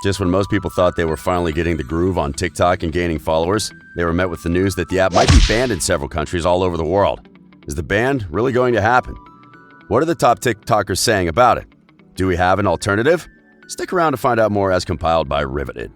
Just when most people thought they were finally getting the groove on TikTok and gaining followers, they were met with the news that the app might be banned in several countries all over the world. Is the ban really going to happen? What are the top TikTokers saying about it? Do we have an alternative? Stick around to find out more as compiled by Riveted.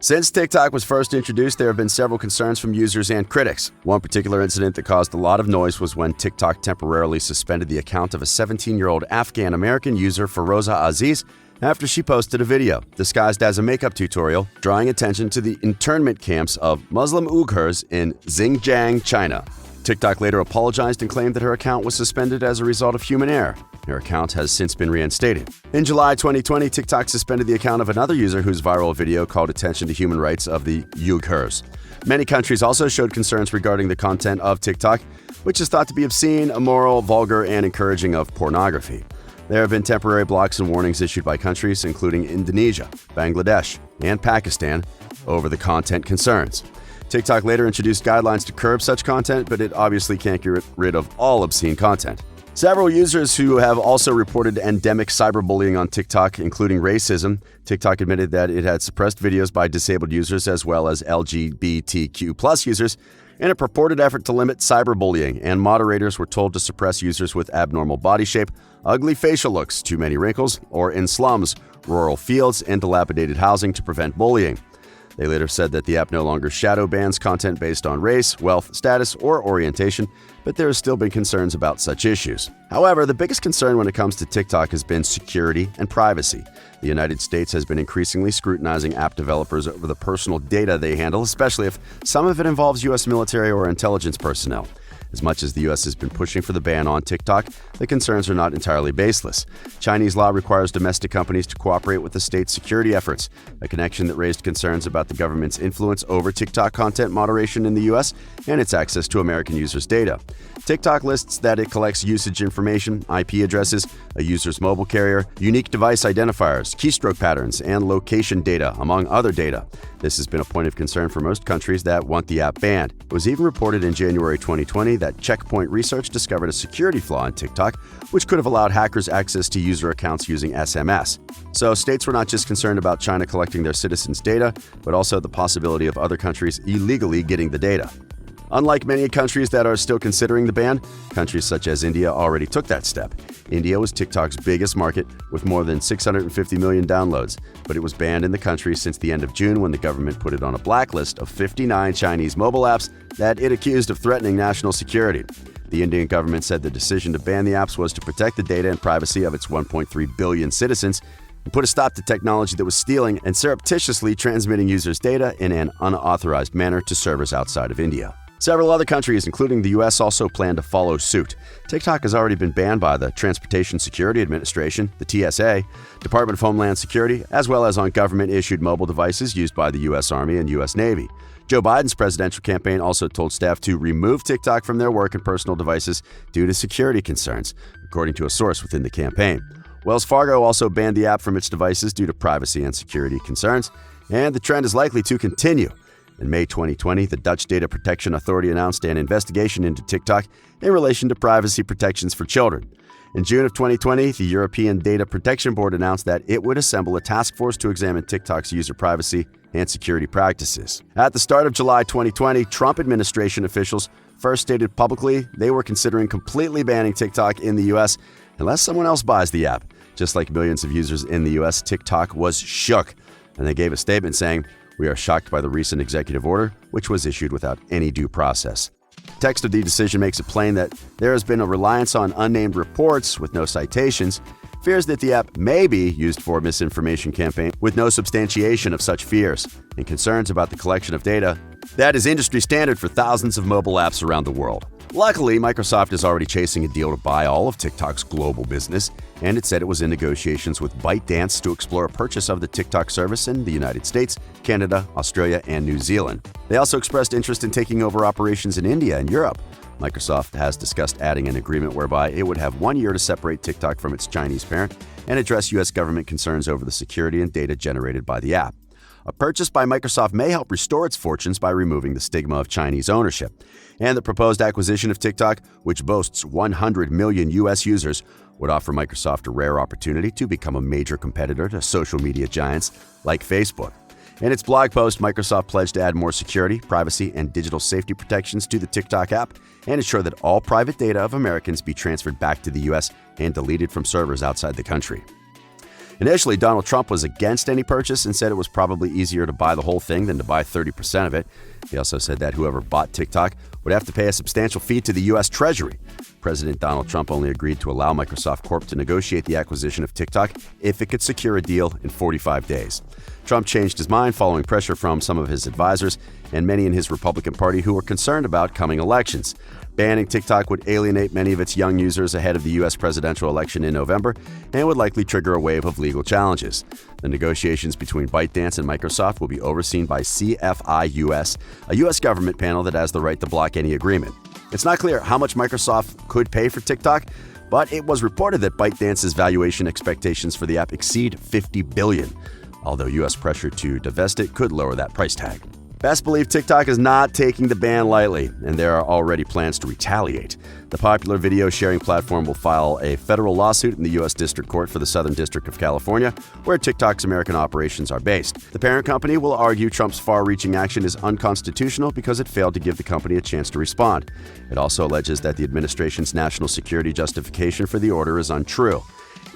Since TikTok was first introduced, there have been several concerns from users and critics. One particular incident that caused a lot of noise was when TikTok temporarily suspended the account of a 17-year-old Afghan-American user, Feroza Aziz, after she posted a video disguised as a makeup tutorial, drawing attention to the internment camps of Muslim Uyghurs in Xinjiang, China. TikTok later apologized and claimed that her account was suspended as a result of human error. Her account has since been reinstated. In July 2020, TikTok suspended the account of another user whose viral video called attention to human rights of the Uyghurs. Many countries also showed concerns regarding the content of TikTok, which is thought to be obscene, immoral, vulgar, and encouraging of pornography. There have been temporary blocks and warnings issued by countries including Indonesia, Bangladesh, and Pakistan over the content concerns. TikTok later introduced guidelines to curb such content, but it obviously can't get rid of all obscene content. Several users who have also reported endemic cyberbullying on TikTok, including racism. TikTok admitted that it had suppressed videos by disabled users as well as LGBTQ+ users in a purported effort to limit cyberbullying, and moderators were told to suppress users with abnormal body shape, ugly facial looks, too many wrinkles, or in slums, rural fields, and dilapidated housing to prevent bullying. They later said that the app no longer shadow bans content based on race, wealth, status, or orientation, but there has still been concerns about such issues. However, the biggest concern when it comes to TikTok has been security and privacy. The United States has been increasingly scrutinizing app developers over the personal data they handle, especially if some of it involves U.S. military or intelligence personnel. As much as the U.S. has been pushing for the ban on TikTok, the concerns are not entirely baseless. Chinese law requires domestic companies to cooperate with the state's security efforts, a connection that raised concerns about the government's influence over TikTok content moderation in the U.S. and its access to American users' data. TikTok lists that it collects usage information, IP addresses, a user's mobile carrier, unique device identifiers, keystroke patterns, and location data, among other data. This has been a point of concern for most countries that want the app banned. It was even reported in January 2020 that Checkpoint Research discovered a security flaw in TikTok, which could have allowed hackers access to user accounts using SMS. So states were not just concerned about China collecting their citizens' data, but also the possibility of other countries illegally getting the data. Unlike many countries that are still considering the ban, countries such as India already took that step. India was TikTok's biggest market with more than 650 million downloads, but it was banned in the country since the end of June when the government put it on a blacklist of 59 Chinese mobile apps that it accused of threatening national security. The Indian government said the decision to ban the apps was to protect the data and privacy of its 1.3 billion citizens and put a stop to technology that was stealing and surreptitiously transmitting users' data in an unauthorized manner to servers outside of India. Several other countries, including the U.S., also plan to follow suit. TikTok has already been banned by the Transportation Security Administration, the TSA, Department of Homeland Security, as well as on government-issued mobile devices used by the U.S. Army and U.S. Navy. Joe Biden's presidential campaign also told staff to remove TikTok from their work and personal devices due to security concerns, according to a source within the campaign. Wells Fargo also banned the app from its devices due to privacy and security concerns, and the trend is likely to continue. In May 2020, the Dutch Data Protection Authority announced an investigation into TikTok in relation to privacy protections for children. In June of 2020, the European Data Protection Board announced that it would assemble a task force to examine TikTok's user privacy and security practices. At the start of July 2020, Trump administration officials first stated publicly they were considering completely banning TikTok in the U.S. unless someone else buys the app. Just like millions of users in the U.S., TikTok was shook, and they gave a statement saying, "We are shocked by the recent executive order, which was issued without any due process." Text of the decision makes it plain that there has been a reliance on unnamed reports with no citations, fears that the app may be used for a misinformation campaign with no substantiation of such fears, and concerns about the collection of data that is industry standard for thousands of mobile apps around the world. Luckily, Microsoft is already chasing a deal to buy all of TikTok's global business, and it said it was in negotiations with ByteDance to explore a purchase of the TikTok service in the United States, Canada, Australia, and New Zealand. They also expressed interest in taking over operations in India and Europe. Microsoft has discussed adding an agreement whereby it would have 1 year to separate TikTok from its Chinese parent and address U.S. government concerns over the security and data generated by the app. A purchase by Microsoft may help restore its fortunes by removing the stigma of Chinese ownership. And the proposed acquisition of TikTok, which boasts 100 million U.S. users, would offer Microsoft a rare opportunity to become a major competitor to social media giants like Facebook. In its blog post, Microsoft pledged to add more security, privacy, and digital safety protections to the TikTok app and ensure that all private data of Americans be transferred back to the U.S. and deleted from servers outside the country. Initially, Donald Trump was against any purchase and said it was probably easier to buy the whole thing than to buy 30% of it. He also said that whoever bought TikTok would have to pay a substantial fee to the U.S. Treasury. President Donald Trump only agreed to allow Microsoft Corp to negotiate the acquisition of TikTok if it could secure a deal in 45 days. Trump changed his mind following pressure from some of his advisors and many in his Republican Party who were concerned about coming elections. Banning TikTok would alienate many of its young users ahead of the U.S. presidential election in November and would likely trigger a wave of legal challenges. The negotiations between ByteDance and Microsoft will be overseen by CFI US, a U.S. government panel that has the right to block any agreement. It's not clear how much Microsoft could pay for TikTok, but it was reported that ByteDance's valuation expectations for the app exceed $50 billion, although U.S. pressure to divest it could lower that price tag. Best believe TikTok is not taking the ban lightly, and there are already plans to retaliate. The popular video sharing platform will file a federal lawsuit in the U.S. District Court for the Southern District of California, where TikTok's American operations are based. The parent company will argue Trump's far-reaching action is unconstitutional because it failed to give the company a chance to respond. It also alleges that the administration's national security justification for the order is untrue.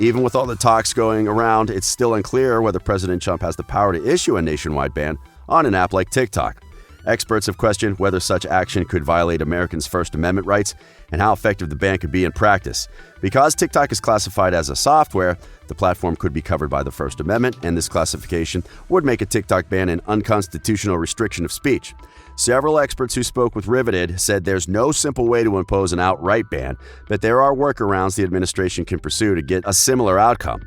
Even with all the talks going around, it's still unclear whether President Trump has the power to issue a nationwide ban on an app like TikTok. Experts have questioned whether such action could violate Americans' First Amendment rights and how effective the ban could be in practice. Because TikTok is classified as a software, the platform could be covered by the First Amendment, and this classification would make a TikTok ban an unconstitutional restriction of speech. Several experts who spoke with Riveted said there's no simple way to impose an outright ban, but there are workarounds the administration can pursue to get a similar outcome.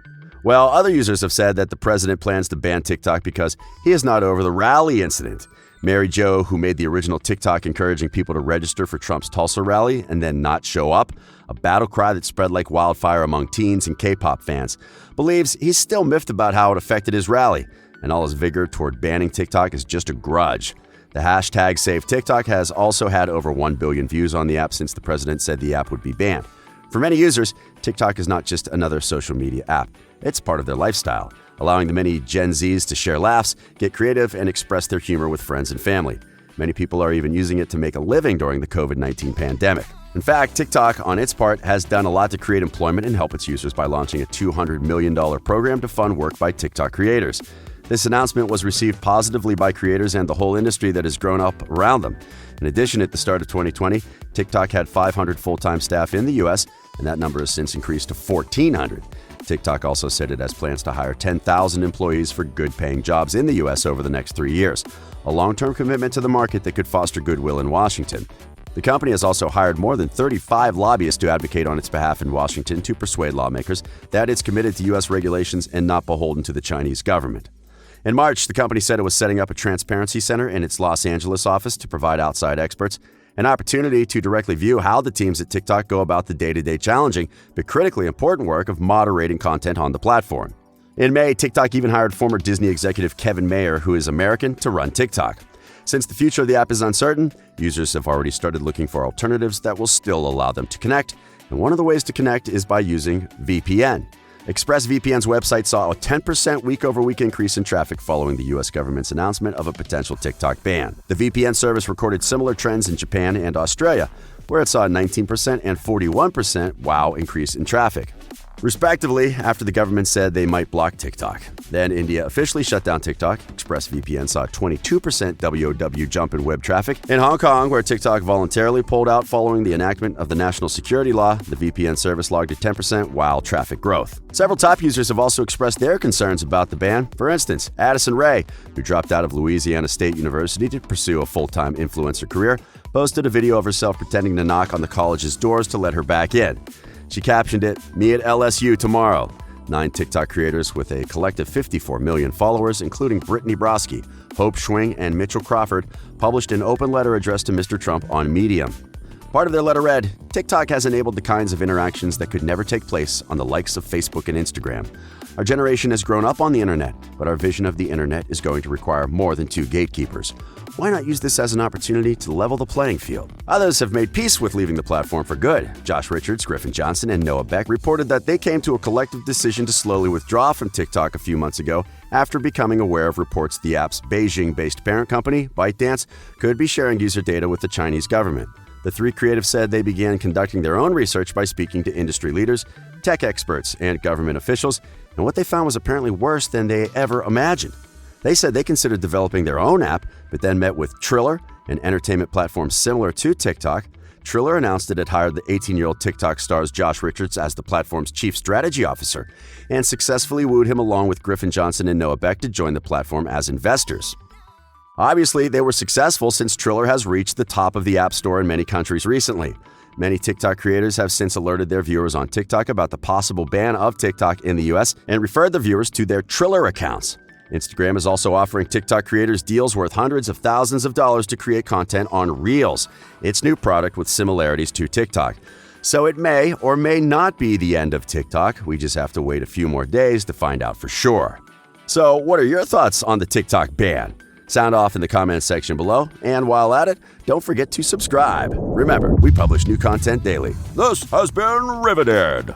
Well, other users have said that the president plans to ban TikTok because he is not over the rally incident. Mary Jo, who made the original TikTok encouraging people to register for Trump's Tulsa rally and then not show up, a battle cry that spread like wildfire among teens and K-pop fans, believes he's still miffed about how it affected his rally, and all his vigor toward banning TikTok is just a grudge. The hashtag #SaveTikTok has also had over 1 billion views on the app since the president said the app would be banned. For many users, TikTok is not just another social media app. It's part of their lifestyle, allowing the many Gen Zs to share laughs, get creative, and express their humor with friends and family. Many people are even using it to make a living during the COVID-19 pandemic. In fact, TikTok, on its part, has done a lot to create employment and help its users by launching a $200 million program to fund work by TikTok creators. This announcement was received positively by creators and the whole industry that has grown up around them. In addition, at the start of 2020, TikTok had 500 full-time staff in the U.S., and that number has since increased to 1,400. TikTok also said it has plans to hire 10,000 employees for good-paying jobs in the U.S. over the next 3 years, a long-term commitment to the market that could foster goodwill in Washington. The company has also hired more than 35 lobbyists to advocate on its behalf in Washington to persuade lawmakers that it's committed to U.S. regulations and not beholden to the Chinese government. In March, the company said it was setting up a transparency center in its Los Angeles office to provide outside experts an opportunity to directly view how the teams at TikTok go about the day-to-day challenging but critically important work of moderating content on the platform. In May, TikTok even hired former Disney executive Kevin Mayer, who is American, to run TikTok. Since the future of the app is uncertain, users have already started looking for alternatives that will still allow them to connect, and one of the ways to connect is by using VPN. ExpressVPN's website saw a 10% week-over-week increase in traffic following the U.S. government's announcement of a potential TikTok ban. The VPN service recorded similar trends in Japan and Australia, where it saw a 19% and 41% wow increase in traffic, respectively, after the government said they might block TikTok. Then India officially shut down TikTok. ExpressVPN saw a 22% WOW jump in web traffic. In Hong Kong, where TikTok voluntarily pulled out following the enactment of the national security law, the VPN service logged a 10% wow traffic growth. Several top users have also expressed their concerns about the ban. For instance, Addison Rae, who dropped out of Louisiana State University to pursue a full-time influencer career, posted a video of herself pretending to knock on the college's doors to let her back in. She captioned it, "Me at LSU tomorrow." 9 TikTok creators with a collective 54 million followers, including Brittany Broski, Hope Schwing, and Mitchell Crawford, published an open letter addressed to Mr. Trump on Medium. Part of their letter read, TikTok has enabled the kinds of interactions that could never take place on the likes of Facebook and Instagram. Our generation has grown up on the internet, but our vision of the internet is going to require more than two gatekeepers. Why not use this as an opportunity to level the playing field? Others have made peace with leaving the platform for good. Josh Richards, Griffin Johnson, and Noah Beck reported that they came to a collective decision to slowly withdraw from TikTok a few months ago after becoming aware of reports the app's Beijing-based parent company, ByteDance, could be sharing user data with the Chinese government. The three creatives said they began conducting their own research by speaking to industry leaders, tech experts, and government officials, and what they found was apparently worse than they ever imagined. They said they considered developing their own app, but then met with Triller, an entertainment platform similar to TikTok. Triller announced it had hired the 18-year-old TikTok star's Josh Richards as the platform's chief strategy officer, and successfully wooed him along with Griffin Johnson and Noah Beck to join the platform as investors. Obviously, they were successful since Triller has reached the top of the App Store in many countries recently. Many TikTok creators have since alerted their viewers on TikTok about the possible ban of TikTok in the US and referred the viewers to their Triller accounts. Instagram is also offering TikTok creators deals worth hundreds of thousands of dollars to create content on Reels, its new product with similarities to TikTok. So it may or may not be the end of TikTok. We just have to wait a few more days to find out for sure. So, what are your thoughts on the TikTok ban? Sound off in the comments section below, and while at it, don't forget to subscribe. Remember, we publish new content daily. This has been Riveted.